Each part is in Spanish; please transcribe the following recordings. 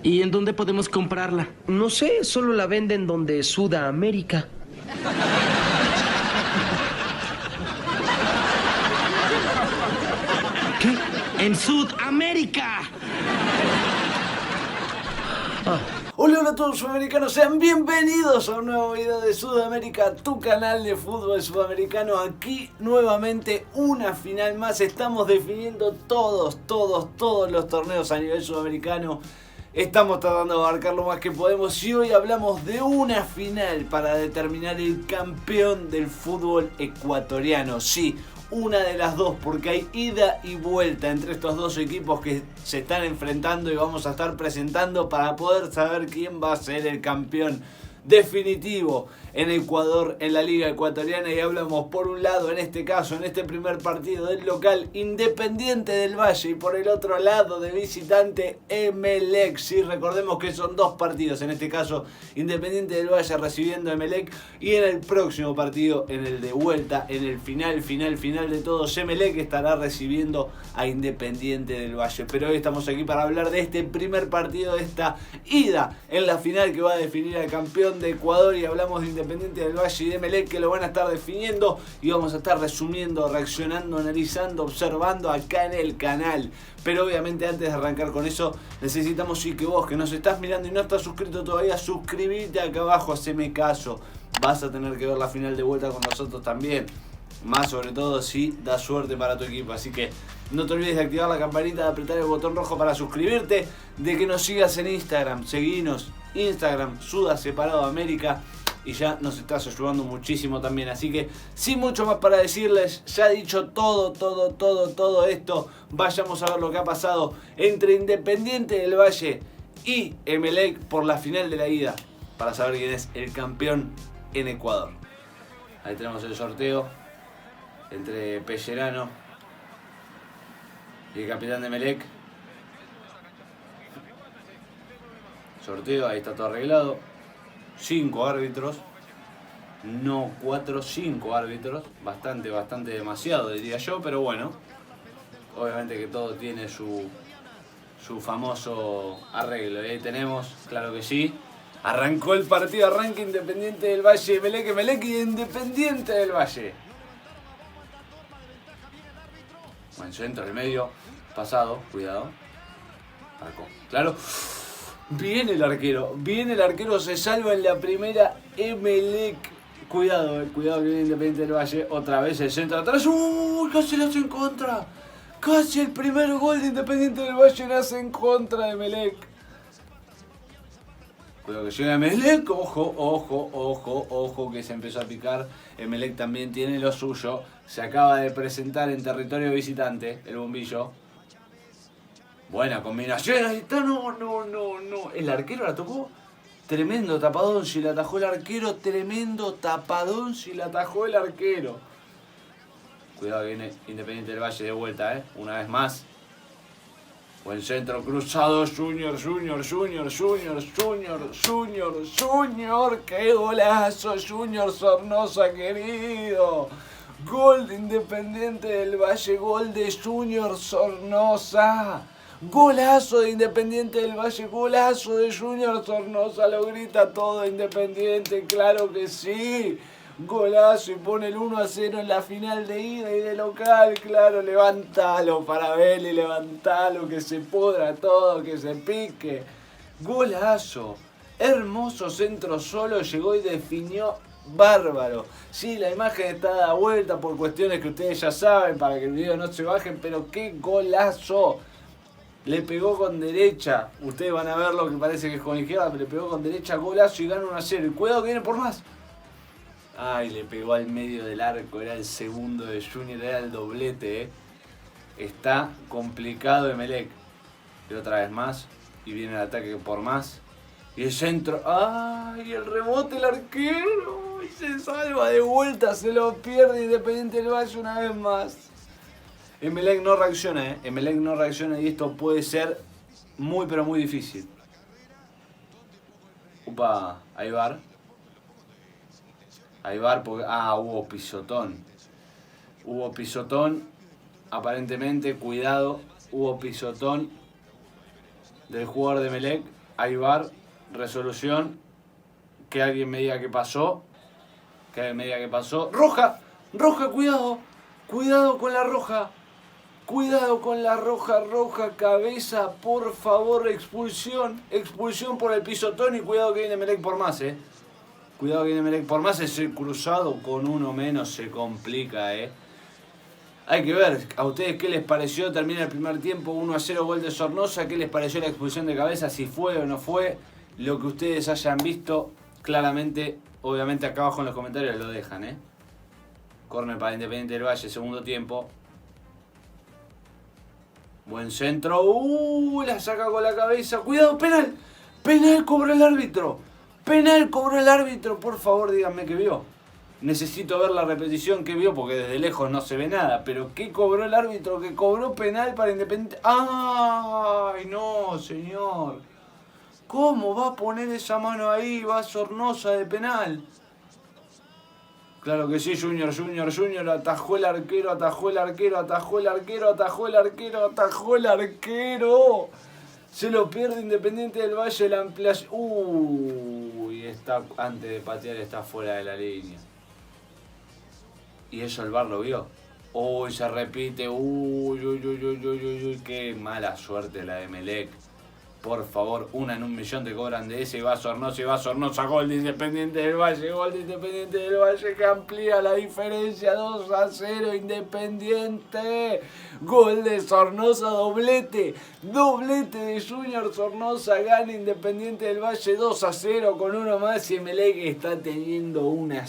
¿Y en dónde podemos comprarla? No sé, solo la venden donde Sudamérica. ¿Qué? ¡En Sudamérica! Hola, hola a todos sudamericanos, sean bienvenidos a un nuevo video de Sudamérica, tu canal de fútbol sudamericano. Aquí nuevamente una final más, estamos definiendo todos los torneos a nivel sudamericano. Estamos tratando de abarcar lo más que podemos y hoy hablamos de una final para determinar el campeón del fútbol ecuatoriano. Sí, una de las dos, porque hay ida y vuelta entre estos dos equipos que se están enfrentando y vamos a estar presentando para poder saber quién va a ser el campeón definitivo en Ecuador, en la Liga Ecuatoriana. Y hablamos por un lado, en este caso, en este primer partido del local, Independiente del Valle, y por el otro lado, de visitante, Emelec. Sí, recordemos que son dos partidos, en este caso Independiente del Valle recibiendo a Emelec, y en el próximo partido, en el de vuelta, en el final de todos, Emelec estará recibiendo a Independiente del Valle. Pero hoy estamos aquí para hablar de este primer partido, de esta ida en la final que va a definir al campeón de Ecuador, y hablamos de Independiente del Valle y de Emelec, que lo van a estar definiendo y vamos a estar resumiendo, reaccionando, analizando, observando acá en el canal. Pero obviamente antes de arrancar con eso necesitamos que vos que nos estás mirando y no estás suscrito todavía, suscríbete acá abajo, haceme caso. Vas a tener que ver la final de vuelta con nosotros también, más sobre todo si da suerte para tu equipo. Así que no te olvides de activar la campanita, de apretar el botón rojo para suscribirte, de que nos sigas en Instagram, seguinos, Instagram, Suda Separado América, y ya nos estás ayudando muchísimo también. Así que sin mucho más para decirles, ya dicho todo esto, vayamos a ver lo que ha pasado entre Independiente del Valle y Emelec por la final de la ida, para saber quién es el campeón en Ecuador. Ahí tenemos el sorteo entre Pellerano y el capitán de Emelec. Sorteo, ahí está todo arreglado. 5 árbitros, no 4, 5 árbitros. Bastante demasiado, diría yo, pero bueno. Obviamente que todo tiene su famoso arreglo. Y ahí tenemos, claro que sí. Arrancó el partido, arranca Independiente del Valle, Emelec y Independiente del Valle. Buen centro en el medio, pasado, cuidado. Marcó, claro. Viene el arquero, se salva en la primera, Emelec. Cuidado que viene Independiente del Valle, otra vez el centro atrás. Casi lo hace en contra. Casi el primer gol de Independiente del Valle nace en contra de Emelec. Cuidado que llega Emelec, ojo que se empezó a picar. Emelec también tiene lo suyo, se acaba de presentar en territorio visitante, el bombillo. Buena combinación, ahí está, no. El arquero la tocó. Tremendo tapadón si la atajó el arquero. Cuidado que viene Independiente del Valle de vuelta, una vez más. Buen centro cruzado, Junior. ¡Qué golazo, Junior Sornosa, querido! Gol de Independiente del Valle, gol de Junior Sornosa. Golazo de Independiente del Valle, golazo de Junior Sornosa, lo grita todo Independiente, claro que sí. Golazo, y pone el 1-0 en la final de ida y de local, claro, levántalo para verle, levántalo, que se pudra todo, que se pique. Golazo, hermoso centro solo, llegó y definió bárbaro. Sí, la imagen está dada vuelta por cuestiones que ustedes ya saben, para que el video no se bajen, pero qué golazo. Le pegó con derecha, ustedes van a ver lo que parece que es con izquierda, pero le pegó con derecha, golazo y gana 1-0. Y cuidado que viene por más. Ay, le pegó al medio del arco, era el segundo de Junior, era el doblete, Está complicado Emelec. Y otra vez más, y viene el ataque por más. Y el centro, ¡ay! El rebote, el arquero, y se salva de vuelta, se lo pierde Independiente del Valle una vez más. Emelec no reacciona, Emelec no reacciona y esto puede ser muy pero muy difícil. Upa, ahí va. Porque... hubo pisotón. Aparentemente, cuidado. Hubo pisotón del jugador de Emelec. hay VAR, resolución, que alguien me diga qué pasó. Roja, cuidado con la roja. Cuidado con la roja, cabeza, por favor, expulsión por el pisotón y cuidado que viene Emelec por más, Cuidado que viene Emelec por más, ese cruzado con uno menos se complica, Hay que ver, a ustedes qué les pareció, termina el primer tiempo, 1-0 gol de Sornosa, qué les pareció la expulsión de cabeza, si fue o no fue, lo que ustedes hayan visto, claramente, obviamente acá abajo en los comentarios lo dejan, Córner para Independiente del Valle, segundo tiempo. Buen centro, la saca con la cabeza, cuidado, penal cobró el árbitro, por favor díganme qué vio. Necesito ver la repetición que vio porque desde lejos no se ve nada. Pero ¿qué cobró el árbitro? Que cobró penal para Independiente. ¡Ay, no, señor! ¿Cómo va a poner esa mano ahí? Va Sornosa de penal. Claro que sí, Junior. Atajó el arquero. Se lo pierde Independiente del Valle la ampliación. Uy, está antes de patear está fuera de la línea. Y eso el VAR lo vio. Uy, se repite. Uy, qué mala suerte la de Emelec. Por favor, 1 en 1.000.000 te cobran de ese y va Sornosa, gol de Independiente del Valle, que amplía la diferencia, 2-0 Independiente. Gol de Sornosa, doblete de Junior Sornosa, gana Independiente del Valle 2-0 con uno más y Emelec está teniendo una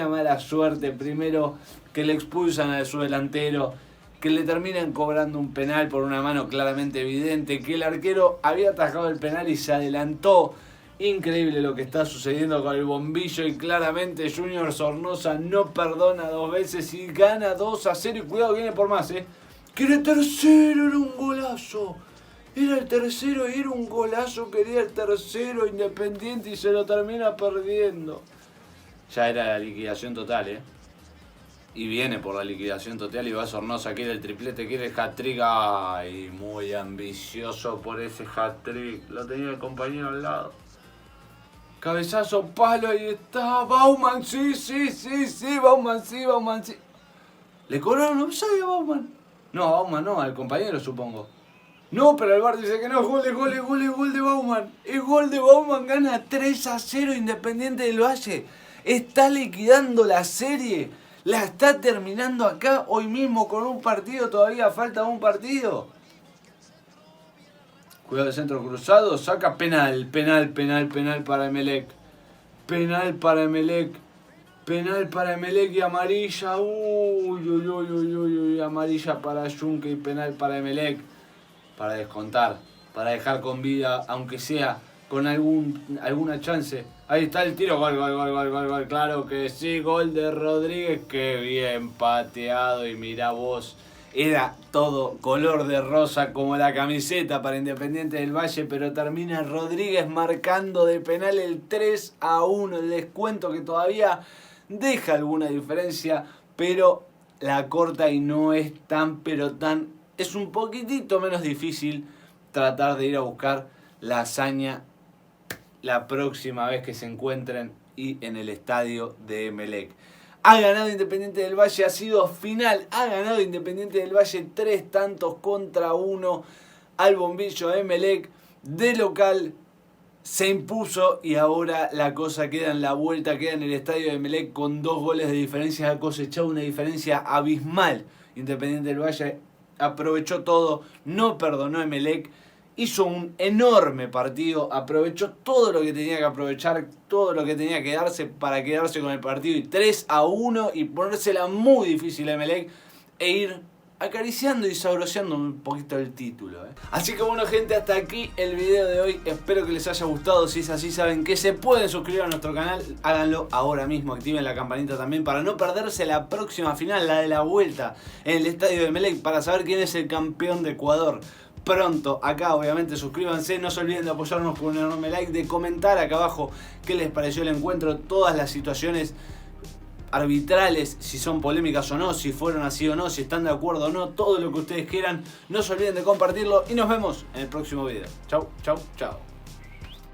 mala suerte. Primero que le expulsan a su delantero, que le terminan cobrando un penal por una mano claramente evidente, que el arquero había atajado el penal y se adelantó. Increíble lo que está sucediendo con el bombillo y claramente Junior Sornosa no perdona 2 veces y gana 2-0 y cuidado, viene por más, Que era el tercero, era un golazo. Era el tercero y era un golazo, quería el tercero Independiente y se lo termina perdiendo. Ya era la liquidación total, Y viene por la liquidación total y va Sornosa, quiere el triplete, quiere el hat-trick. Ay, muy ambicioso por ese hat-trick. Lo tenía el compañero al lado. Cabezazo, palo, ahí está. Bauman, sí. Bauman, sí. ¿Le cobraron offside a Bauman? No, a Bauman no, al compañero supongo. No, pero el VAR dice que no, gol de Bauman. Es gol de Bauman, gana 3-0 Independiente del Valle. Está liquidando la serie. La está terminando acá hoy mismo con un partido, todavía falta un partido. Cuidado el centro cruzado, saca penal para Emelec. Penal para Emelec y amarilla. Uy, amarilla para Junque y penal para Emelec. Para descontar, para dejar con vida, aunque sea con alguna chance. Ahí está el tiro, gol, claro que sí, gol de Rodríguez, qué bien pateado y mirá vos, era todo color de rosa como la camiseta para Independiente del Valle, pero termina Rodríguez marcando de penal el 3-1, el descuento que todavía deja alguna diferencia, pero la corta y no es es un poquitito menos difícil tratar de ir a buscar la hazaña la próxima vez que se encuentren y en el estadio de Emelec. Ha ganado Independiente del Valle, ha sido final, ha ganado Independiente del Valle 3-1 al bombillo de Emelec. De local se impuso y ahora la cosa queda en la vuelta, queda en el estadio de Emelec con 2 goles de diferencia, ha cosechado una diferencia abismal. Independiente del Valle aprovechó todo, no perdonó a Emelec. Hizo un enorme partido, aprovechó todo lo que tenía que aprovechar, todo lo que tenía que darse para quedarse con el partido y 3-1 y ponérsela muy difícil a Emelec e ir acariciando y saboreando un poquito el título. Así que bueno gente, hasta aquí el video de hoy, espero que les haya gustado. Si es así, saben que se pueden suscribir a nuestro canal, háganlo ahora mismo, activen la campanita también para no perderse la próxima final, la de la vuelta en el estadio de Emelec, para saber quién es el campeón de Ecuador. Pronto, acá obviamente suscríbanse, no se olviden de apoyarnos con un enorme like, de comentar acá abajo qué les pareció el encuentro, todas las situaciones arbitrales, si son polémicas o no, si fueron así o no, si están de acuerdo o no, todo lo que ustedes quieran. No se olviden de compartirlo y nos vemos en el próximo video. Chau, chau, chau.